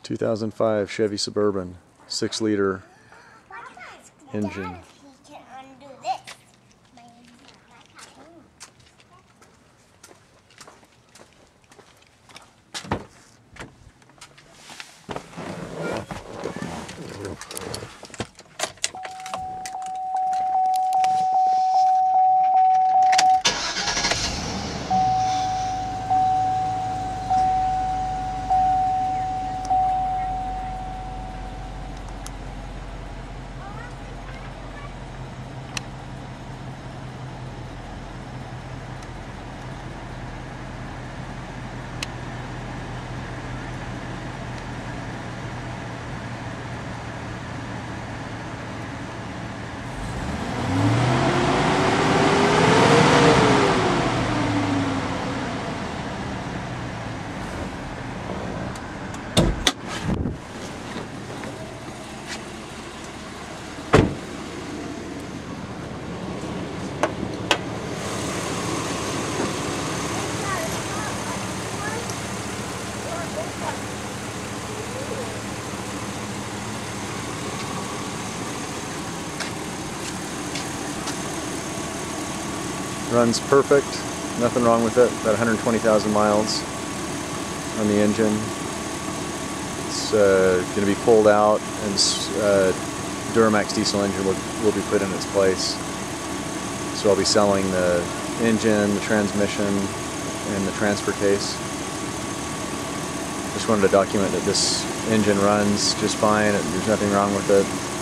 2005 Chevy Suburban, 6-liter engine. Runs perfect, nothing wrong with it, about 120,000 miles on the engine. It's going to be pulled out and Duramax diesel engine will be put in its place. So I'll be selling the engine, the transmission, and the transfer case. Just wanted to document that this engine runs just fine, there's nothing wrong with it.